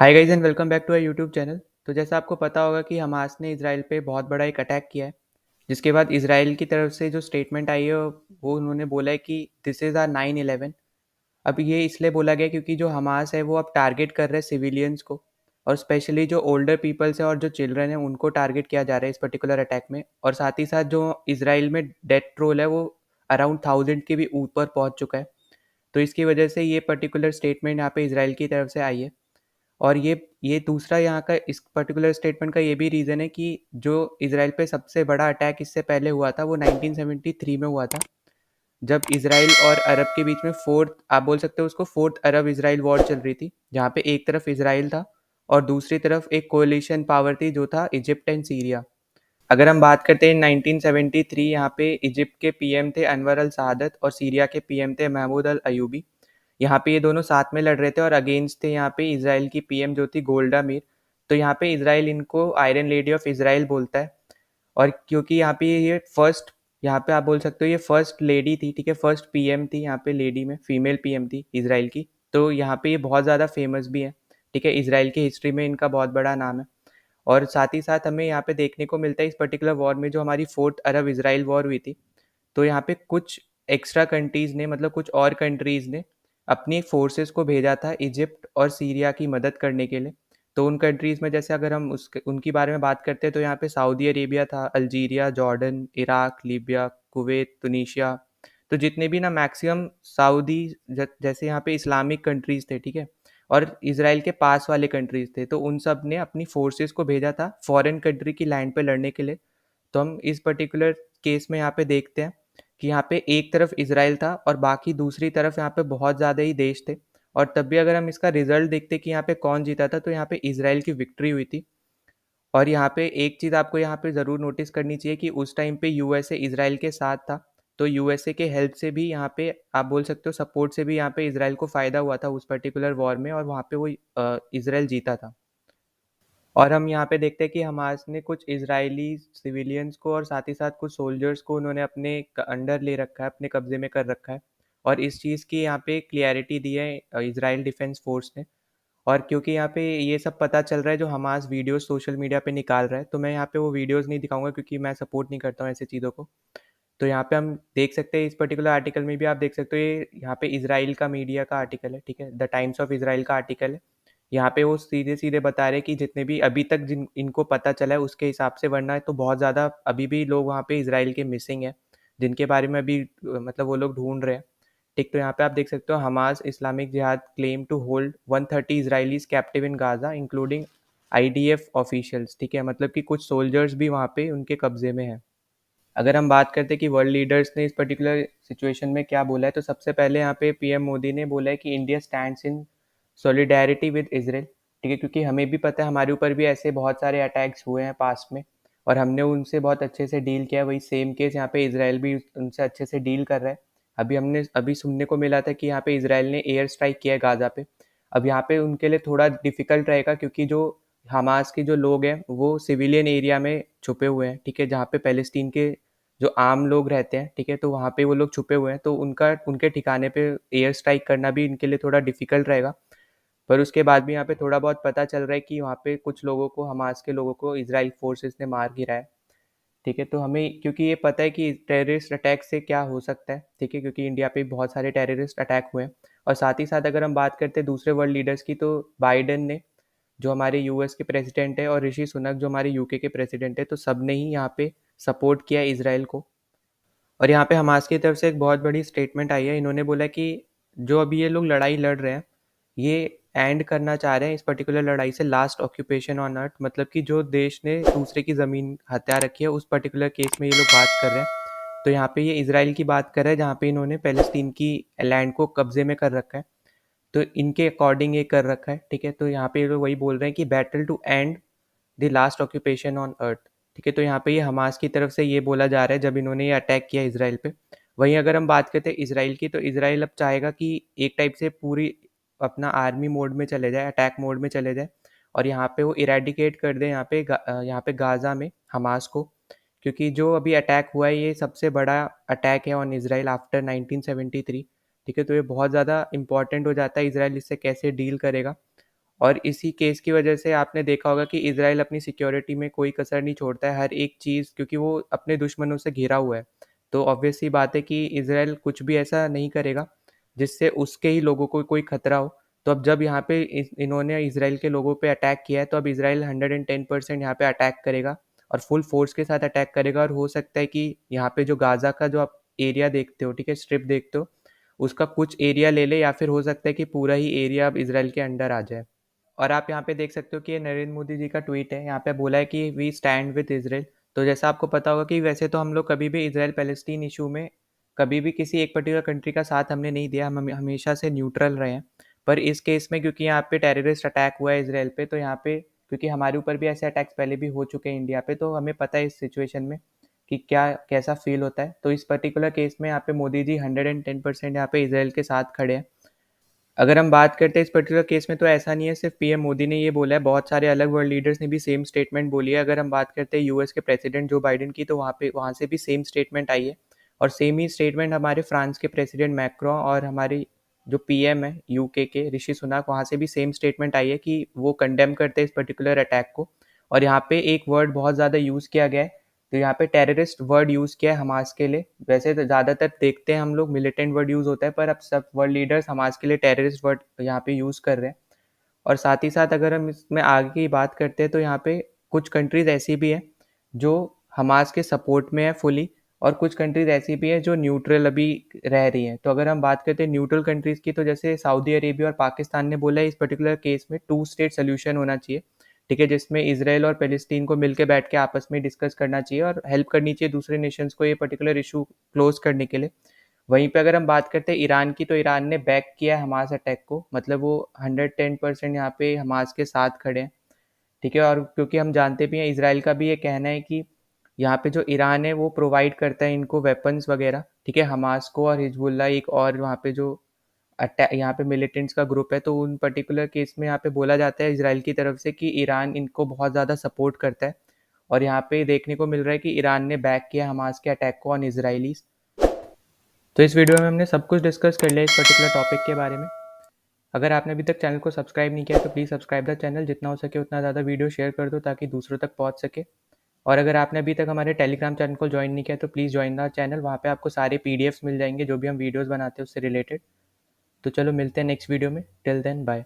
Hi guys and welcome back to our YouTube channel. तो जैसा आपको पता होगा कि हमास ने इसराइल पे बहुत बड़ा एक अटैक किया है, जिसके बाद इसराइल की तरफ से जो स्टेटमेंट आई है वो उन्होंने बोला है कि दिस इज़ आर 9/11। अब ये इसलिए बोला गया क्योंकि जो हमास है वो अब टारगेट कर रहे हैं सिविलियंस को, और स्पेशली जो ओल्डर पीपल्स है और जो चिल्ड्रन है उनको टारगेट किया जा रहा है इस पर्टिकुलर अटैक में। और साथ ही साथ जो इसराइल में डेथ रोल है वो अराउंड 1000 के भी ऊपर पहुंच चुका है। तो इसकी वजह से ये पर्टिकुलर स्टेटमेंट यहाँ पे इसराइल की तरफ से आई है। और ये दूसरा यहाँ का इस पर्टिकुलर स्टेटमेंट का ये भी रीज़न है कि जो इसराइल पे सबसे बड़ा अटैक इससे पहले हुआ था वो 1973 में हुआ था, जब इसराइल और अरब के बीच में फोर्थ, आप बोल सकते हो उसको, फोर्थ अरब इसराइल वॉर चल रही थी, जहाँ पे एक तरफ इसराइल था और दूसरी तरफ एक कोalition पावर थी जो था इजिप्ट एंड सीरिया। अगर हम बात करते हैं 1973, यहाँ पे इजिप्ट के पीएम थे अनवर अल सादत और सीरिया के पीएम थे महमूद अल अयूबी। यहाँ पे ये दोनों साथ में लड़ रहे थे और अगेंस्ट थे यहाँ पे इसराइल की पीएम जो थी गोल्डा मीर। तो यहाँ पे इसराइल इनको आयरन लेडी ऑफ इसराइल बोलता है। और क्योंकि यहाँ पे ये फर्स्ट, यहाँ पे आप बोल सकते हो ये फर्स्ट लेडी थी, ठीक है, फर्स्ट पीएम थी यहाँ पे, लेडी में फीमेल पीएम थी इसराइल की। तो यहाँ पे ये बहुत ज़्यादा फेमस भी है, ठीक है, इसराइल की हिस्ट्री में इनका बहुत बड़ा नाम है। और साथ ही साथ हमें यहाँ पे देखने को मिलता है इस पर्टिकुलर वॉर में, जो हमारी फोर्थ अरब इसराइल वॉर हुई थी, तो यहाँ पे कुछ एक्स्ट्रा कंट्रीज़ ने, मतलब कुछ और कंट्रीज़ ने अपनी फोर्सेस को भेजा था इजिप्ट और सीरिया की मदद करने के लिए। तो उन कंट्रीज़ में जैसे अगर हम उनकी बारे में बात करते हैं तो यहाँ पे सऊदी अरेबिया था, Algeria, Jordan, Iraq, Libya, Kuwait, Tunisia. तो जितने भी ना मैक्सिमम सऊदी जैसे यहाँ पे इस्लामिक कंट्रीज़ थे, ठीक है, और इसराइल के पास वाले कंट्रीज़ थे, तो उन सब ने अपनी फोर्सेस को भेजा था फॉरेन कंट्री की लैंड पे लड़ने के लिए। तो हम इस पर्टिकुलर केस में यहाँ पे देखते हैं कि यहाँ पे एक तरफ इसराइल था और बाकी दूसरी तरफ यहाँ पे बहुत ज़्यादा ही देश थे। और तब भी अगर हम इसका रिजल्ट देखते कि यहाँ पे कौन जीता था, तो यहाँ पे इसराइल की विक्ट्री हुई थी। और यहाँ पे एक चीज़ आपको यहाँ पे ज़रूर नोटिस करनी चाहिए कि उस टाइम पे यूएसए इसराइल के साथ था। तो यूएसए के हेल्प से भी यहाँ पे, आप बोल सकते हो सपोर्ट से भी, यहाँ पे इसराइल को फ़ायदा हुआ था उस पर्टिकुलर वॉर में, और वहाँ पे वो इसराइल जीता था। और हम यहाँ पे देखते हैं कि हमास ने कुछ इजरायली सिविलियंस को और साथ ही साथ कुछ सोल्जर्स को उन्होंने अपने अंडर ले रखा है, अपने कब्जे में कर रखा है। और इस चीज़ की यहाँ पे क्लियरिटी दी है इसराइल डिफेंस फोर्स ने। और क्योंकि यहाँ पे ये सब पता चल रहा है, जो हमास वीडियोस सोशल मीडिया पे निकाल रहा है, तो मैं यहाँ पे वो वीडियोस नहीं दिखाऊंगा क्योंकि मैं सपोर्ट नहीं करता हूँ ऐसी चीज़ों को। तो यहाँ पे हम देख सकते हैं, इस पर्टिकुलर आर्टिकल में भी आप देख सकते हो, ये यहाँ पे इसराइल का मीडिया का आर्टिकल है, ठीक है, द टाइम्स ऑफ इसराइल का आर्टिकल है। यहाँ पे वो सीधे सीधे बता रहे हैं कि जितने भी अभी तक जिन इनको पता चला है उसके हिसाब से, वरना तो बहुत ज़्यादा अभी भी लोग वहाँ पे इसराइल के मिसिंग है, जिनके बारे में अभी मतलब वो लोग ढूंढ रहे हैं। ठीक, तो यहाँ पे आप देख सकते हो, Hamas Islamic Jihad claim to hold 130 Israelis captive in Gaza including IDF officials, ठीक है, मतलब कि कुछ सोल्जर्स भी वहाँ पे उनके कब्जे में हैं। अगर हम बात करते हैं कि वर्ल्ड लीडर्स ने इस पर्टिकुलर सिचुएशन में क्या बोला है, तो सबसे पहले यहाँ पे पीएम मोदी ने बोला है कि India stands in solidarity with Israel, ठीक है, क्योंकि हमें भी पता है हमारे ऊपर भी ऐसे बहुत सारे अटैक्स हुए हैं पास्ट में, और हमने उनसे बहुत अच्छे से डील किया है। वही सेम केस यहाँ पे इसराइल भी उनसे अच्छे से डील कर रहा है। अभी सुनने को मिला था कि यहाँ पे इसराइल ने एयर स्ट्राइक किया है गाजा पे। अब यहाँ पे उनके लिए थोड़ा डिफिकल्ट रहेगा, क्योंकि जो हमास के जो लोग हैं वो सिविलियन एरिया में छुपे हुए हैं, ठीक है, जहाँ पे पैलेस्टीन के जो आम लोग रहते हैं, ठीक है, तो वहाँ पे वो लोग छुपे हुए हैं, तो उनका उनके ठिकाने पे एयर स्ट्राइक करना भी इनके लिए थोड़ा डिफिकल्ट रहेगा। पर उसके बाद भी यहाँ पे थोड़ा बहुत पता चल रहा है कि वहाँ पे कुछ लोगों को, हमास के लोगों को इसराइल फोर्सेस ने मार गिराया है, ठीक है। तो हमें क्योंकि ये पता है कि टेररिस्ट अटैक से क्या हो सकता है, ठीक है, क्योंकि इंडिया पे बहुत सारे टेररिस्ट अटैक हुए हैं। और साथ ही साथ अगर हम बात करते हैं दूसरे वर्ल्ड लीडर्स की, तो बाइडेन ने, जो हमारे यूएस के प्रेसिडेंट है, और ऋषि सुनक जो हमारे यूके के प्रेसिडेंट है, तो सब ने ही यहाँ पे सपोर्ट किया इसराइल को। और यहाँ पे हमास की तरफ से एक बहुत बड़ी स्टेटमेंट आई है। इन्होंने बोला कि जो अभी ये लोग लड़ाई लड़ रहे हैं, ये एंड करना चाह रहे हैं इस पर्टिकुलर लड़ाई से, लास्ट ऑक्यूपेशन ऑन अर्थ, मतलब कि जो देश ने दूसरे की ज़मीन हत्या रखी है, उस पर्टिकुलर केस में ये लोग बात कर रहे हैं। तो यहाँ पे ये इसराइल की बात कर रहे हैं, जहाँ पे इन्होंने पैलेस्टीन की लैंड को कब्जे में कर रखा है। तो इनके अकॉर्डिंग ये कर रखा है, ठीक है। तो यहाँ पे ये लोग वही बोल रहे हैं कि battle to end the last occupation on earth, ठीक है। तो यहाँ पे ये हमास की तरफ से ये बोला जा रहा है जब इन्होंने ये अटैक किया इसराइल पे। वहीं अगर हम बात करते हैं इसराइल की, तो इसराइल अब चाहेगा कि एक टाइप से पूरी अपना आर्मी मोड में चले जाए, अटैक मोड में चले जाए, और यहाँ पे वो इरेडिकेट कर दे यहाँ पे गाजा में हमास को। क्योंकि जो अभी अटैक हुआ है, ये सबसे बड़ा अटैक है ऑन इसराइल आफ्टर 1973, ठीक है। तो ये बहुत ज़्यादा इंपॉर्टेंट हो जाता है, इसराइल इससे कैसे डील करेगा। और इसी केस की वजह से आपने देखा होगा कि इज़राइल अपनी सिक्योरिटी में कोई कसर नहीं छोड़ता है, हर एक चीज़, क्योंकि वो अपने दुश्मनों से घिरा हुआ है। तो ऑब्वियस सी बात है कि इज़राइल कुछ भी ऐसा नहीं करेगा जिससे उसके ही लोगों को कोई खतरा हो। तो अब जब यहाँ पे इन्होंने इज़राइल के लोगों पे अटैक किया है, तो अब इज़राइल 110% यहाँ पे अटैक करेगा और फुल फोर्स के साथ अटैक करेगा। और हो सकता है कि यहाँ पे जो गाज़ा का जो आप एरिया देखते हो, ठीक है, स्ट्रिप देखते हो, उसका कुछ एरिया ले ले, या फिर हो सकता है कि पूरा ही एरिया अब इज़राइल के अंडर आ जाए। और आप यहाँ पे देख सकते हो कि ये नरेंद्र मोदी जी का ट्वीट है। यहाँ पे बोला है कि वी स्टैंड विद इज़राइल। तो जैसा आपको पता होगा कि वैसे तो हम लोग कभी भी इज़राइल पैलेस्टीन इशू में कभी भी किसी एक पर्टिकुलर कंट्री का साथ हमने नहीं दिया, हम हमेशा से न्यूट्रल रहे हैं। पर इस केस में क्योंकि यहाँ पे टेररिस्ट अटैक हुआ है इज़राइल पे, तो यहाँ पे क्योंकि हमारे ऊपर भी ऐसे अटैक्स पहले भी हो चुके हैं इंडिया पे, तो हमें पता है इस सिचुएशन में कि क्या कैसा फील होता है। तो इस पर्टिकुलर केस में यहाँ पे मोदी जी 110% यहाँ पे इज़राइल के साथ खड़े हैं। अगर हम बात करते हैं इस पर्टिकुलर केस में, तो ऐसा नहीं है सिर्फ पीएम मोदी ने ये बोला है, बहुत सारे अलग वर्ल्ड लीडर्स ने भी सेम स्टेटमेंट बोली है। अगर हम बात करते हैं यूएस के प्रेसिडेंट जो बाइडेन की, तो वहाँ से भी सेम स्टेटमेंट आई है। और सेम ही स्टेटमेंट हमारे फ्रांस के प्रेसिडेंट मैक्रो और हमारी जो पीएम है यूके के ऋषि सुनक, वहाँ से भी सेम स्टेटमेंट आई है कि वो कंडेम करते हैं इस पर्टिकुलर अटैक को। और यहाँ पे एक वर्ड बहुत ज़्यादा यूज़ किया गया है, तो यहाँ पे टेररिस्ट वर्ड यूज़ किया है हमास के लिए। वैसे तो ज़्यादातर देखते हैं हम लोग मिलिटेंट वर्ड यूज़ होता है, पर अब सब वर्ल्ड लीडर्स हमास के लिए टेररिस्ट वर्ड यहाँ पे यूज़ कर रहे हैं। और साथ ही साथ अगर हम इसमें आगे की बात करते हैं, तो यहाँ पे कुछ कंट्रीज़ ऐसी भी हैं जो हमास के सपोर्ट में है फुली, और कुछ कंट्रीज़ ऐसी भी हैं जो न्यूट्रल अभी रह रही हैं। तो अगर हम बात करते हैं न्यूट्रल कंट्रीज़ की, तो जैसे सऊदी अरेबिया और पाकिस्तान ने बोला है इस पर्टिकुलर केस में टू स्टेट सोल्यूशन होना चाहिए, ठीक है, जिसमें इसराइल और पैलेस्टीन को मिलकर बैठ के आपस में डिस्कस करना चाहिए और हेल्प करनी चाहिए दूसरे नेशंस को ये पर्टिकुलर इशू क्लोज करने के लिए। वहीं पे अगर हम बात करते हैं ईरान की, तो ईरान ने बैक किया है हमास अटैक को, मतलब वो 110% यहाँ पे हमास के साथ खड़े हैं, ठीक है। और क्योंकि हम जानते भी हैं, इसराइल का भी ये कहना है कि यहाँ पे जो ईरान है वो प्रोवाइड करता है इनको वेपन्स वगैरह, ठीक है, हमास को और हिजबुल्ला एक और वहाँ पे जो अटैक यहाँ पे मिलिटेंट्स का ग्रुप है। तो उन पर्टिकुलर केस में यहाँ पे बोला जाता है इसराइल की तरफ से कि ईरान इनको बहुत ज़्यादा सपोर्ट करता है। और यहाँ पे देखने को मिल रहा है कि ईरान ने बैक किया हमास के अटैक को ऑन इसराइलीज। तो इस वीडियो में हमने सब कुछ डिस्कस कर लिया इस पर्टिकुलर टॉपिक के बारे में। अगर आपने अभी तक चैनल को सब्सक्राइब नहीं किया तो प्लीज़ सब्सक्राइब द चैनल, जितना हो सके उतना ज़्यादा वीडियो शेयर कर दो ताकि दूसरों तक पहुँच सके। और अगर आपने अभी तक हमारे टेलीग्राम चैनल को ज्वाइन नहीं किया तो प्लीज़ ज्वाइन द चैनल, वहाँ पे आपको सारे पीडीएफ्स मिल जाएंगे जो भी हम वीडियोस बनाते हैं उससे रिलेटेड। तो चलो मिलते हैं नेक्स्ट वीडियो में, टिल देन बाय।